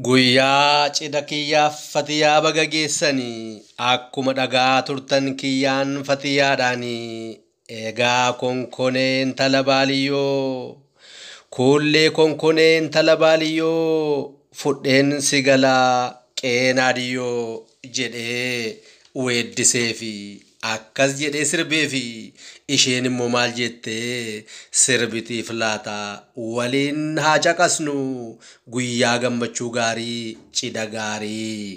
Guyyaa cidha kiyyaaf fatiyaa baga geessanii akkuma dhagaa turtan kiyyaan fatiyaadhaanii egaa konkoneen tala baaliyyoo kuullee konkoneen tala baaliyyoo fudheen sigalaa qeenaadiyyoo jedhee weeddiseefi akkas jedhee sirbeefi isheen immoo maal jettee sirbitiif laata waliin haa caqasnu guyyaa gammachuu gaarii cidha gaarii.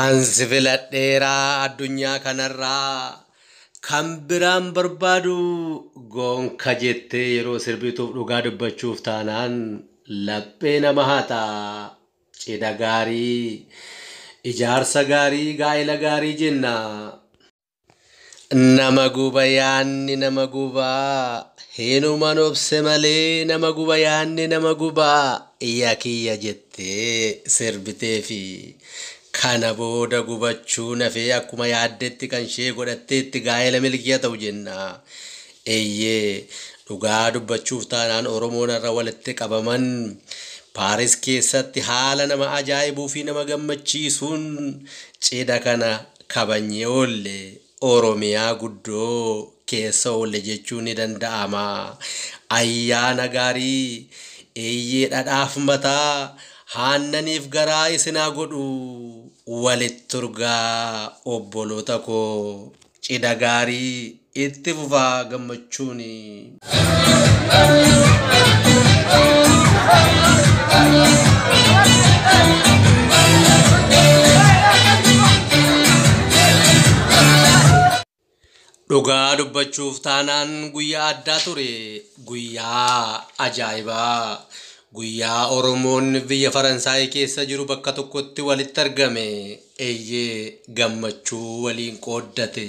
Ansi filadheeraa addunyaa kanarraa kan biraan barbaadu gonka jettee yeroo sirbituuf dhugaa dubbachuuf taanaan laphee nama hataa cidha gaarii ijaarsa gaarii gaa'ela gaarii jenna. Nama guba yaanni nama gubaa heenumaan obse malee nama guba yaanni nama gubaa iyya kiyya jettee sirbiteefi. Kana booda gubachuu nafee akkuma yaaddetti kan ishee godhatteetti gaa'ela milkiyaa ta'u jenna. Eeyyee dhugaa dubbachuuf taanaan Oromoon irra walitti qabaman Paaris keessatti haala nama ajaa'ibuu fi nama gammachiisuun cidha kana kabanyee oolle Oromiyaa guddoo keessa oolle jechuun ni danda'ama. Ayyaana gaarii eeyyee dhadhaaf mataa haannaniif garaa isinaa godhu walitti urgaa obboloota koo cidha gaarii itti fufaa gammachuuni. Dhugaa dubbachuuf taanaan guyyaa addaa ture guyyaa ajaa'ibaa. Guyyaa Oromoon biyya Faransaay keessa jiru bakka tokkotti walitti argame eeyyee gammachuu waliin qooddate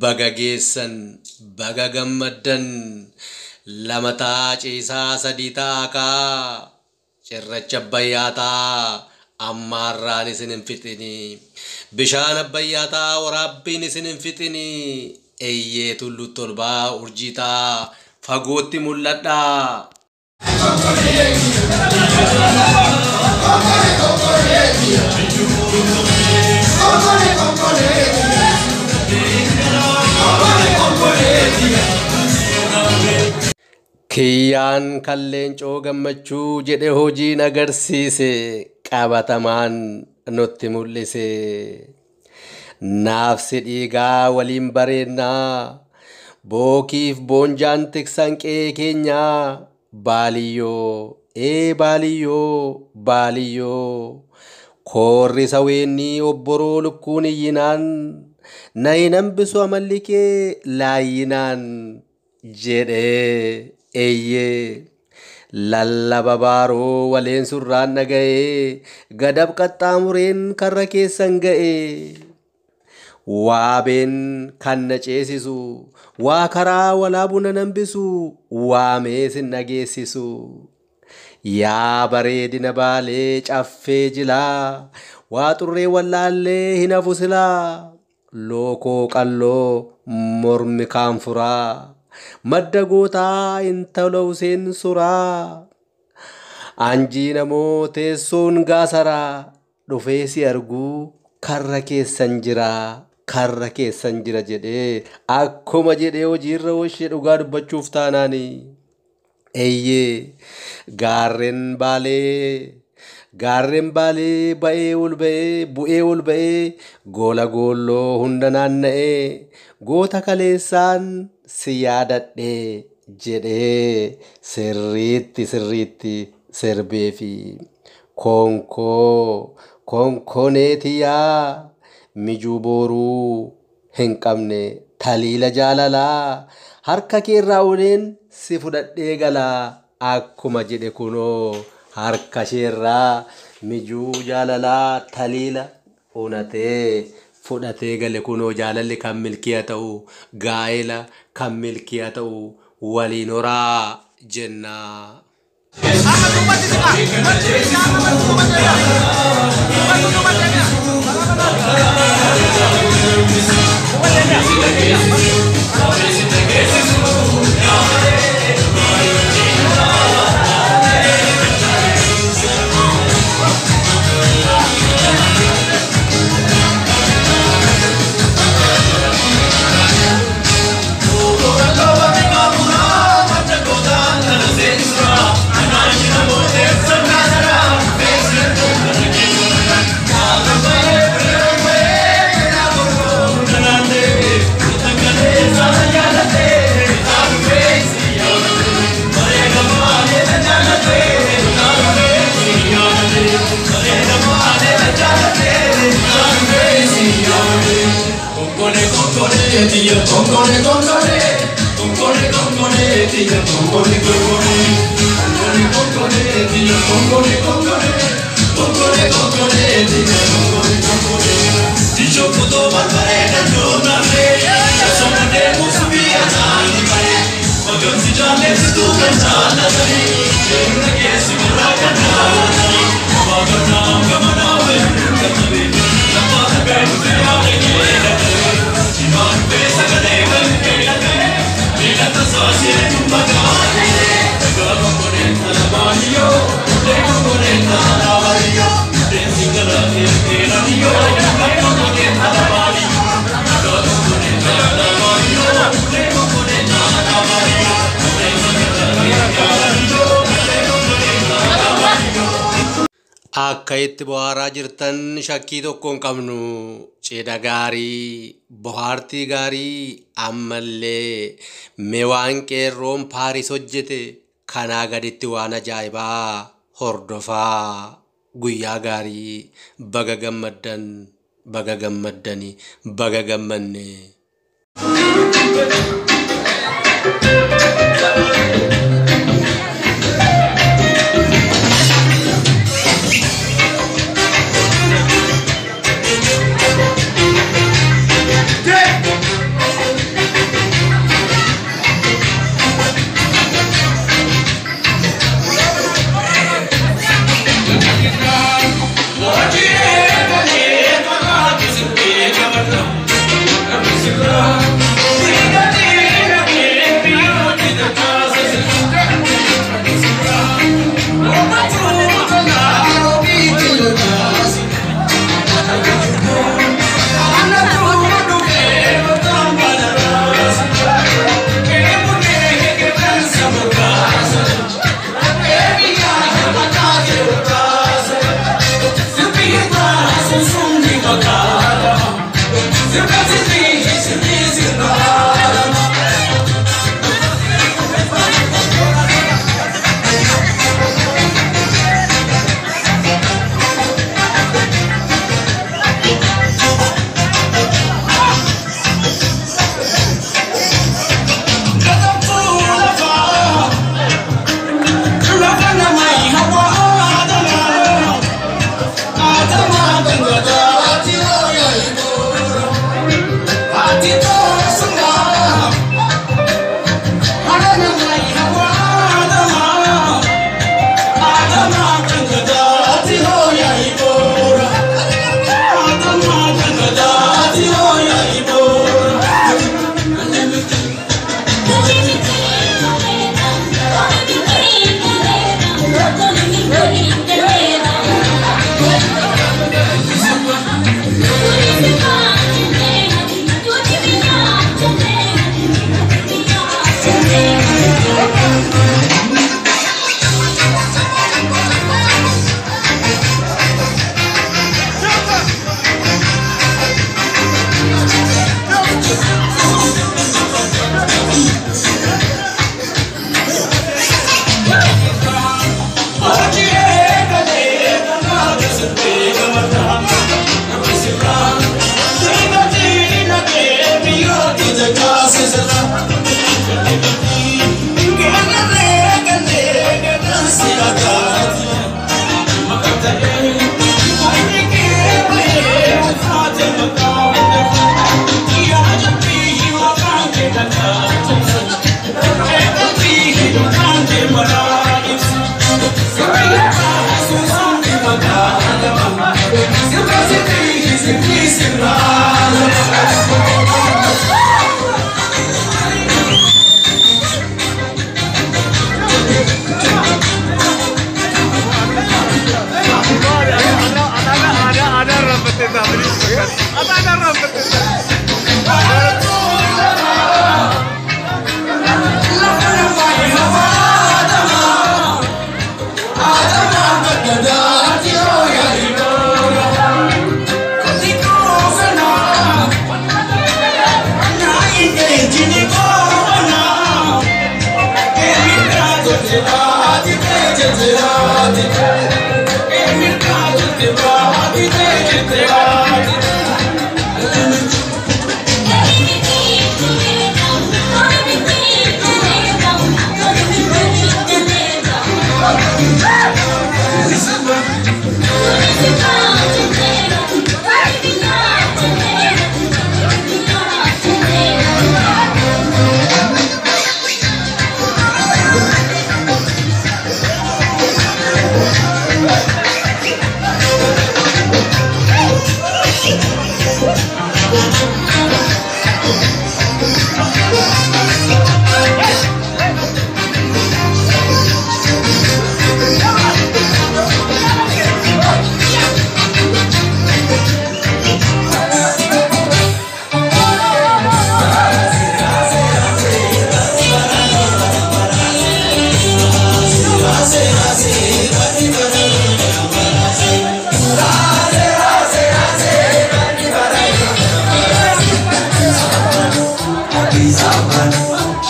baga geessan baga gammaddan lama ciisaa sadii taakaa cirracha abbayyaataa ammaarraan isin hin fixini bishaan abbayyaataa waraabbiin isin hin fixini eeyyee tullu tolbaa urjiitaa fagootti mul'adhaa. Kiyyaan kalleencoo gammachuu jedhe hojiin agarsiise qabatamaan nutti mul'ise. Naafsi dhiigaa waliin bareennaa bookiif boonjaan tiksan qe'ee keenyaa. Baaliyyoo baaliyyoo koorri saweenni obboroo lukkuun iyyinaan na hin hambisu amalli kee laayyinaan jedhee eeyyee lallaba baaroo waleen surraan dhaga'ee gadab qaxxaamureen karra keessan ga'ee. Waabeen kan na ceesisu waa karaa walaabuu na nambisu waamee sin dhageessisu. Yaa bareedina baalee caffee jilaa waa xurree wallaallee hin hafu silaa. Lookoo qalloo mormi kaanfuraa madda gootaa intala Huseen suraa. Anjii namoo teessoon gaasaraa dhufee si arguu karra keessan jiraa. Karra keessan jira jedhee akkuma jedhee hojiirra hoshee dhugaa dubbachuuf taanaani. Eeyyee gaarreen baalee gaarreen baalee bu'ee ol ba'ee goola goolloo hunda naanna'ee goota kaleessaan si yaadadhee jedhee sirriitti sirbee fi konkoneetiyaa mijuu booruu hin qabne taliila jaalalaa harka keerraa uleen si fudhadhee galaa akkuma jedhe kunoo harka sheerraa mijuu jaalalaa taliila unatee fudhatee gale kunoo jaalalli kan milkiyaa ta'u gaa'ela kan milkiyaa ta'u waliin horaa jennaa. Akka itti bohaaraa jirtan shakkii tokko hin qabnu cidha gaarii bohaartii gaarii ammallee mee waan qeerroon Paaris hojjete kanaa gaditti waan ajaa'ibaa hordofaa guyyaa gaarii baga gammaddan baga gammaddanii baga gammanne.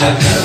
Akka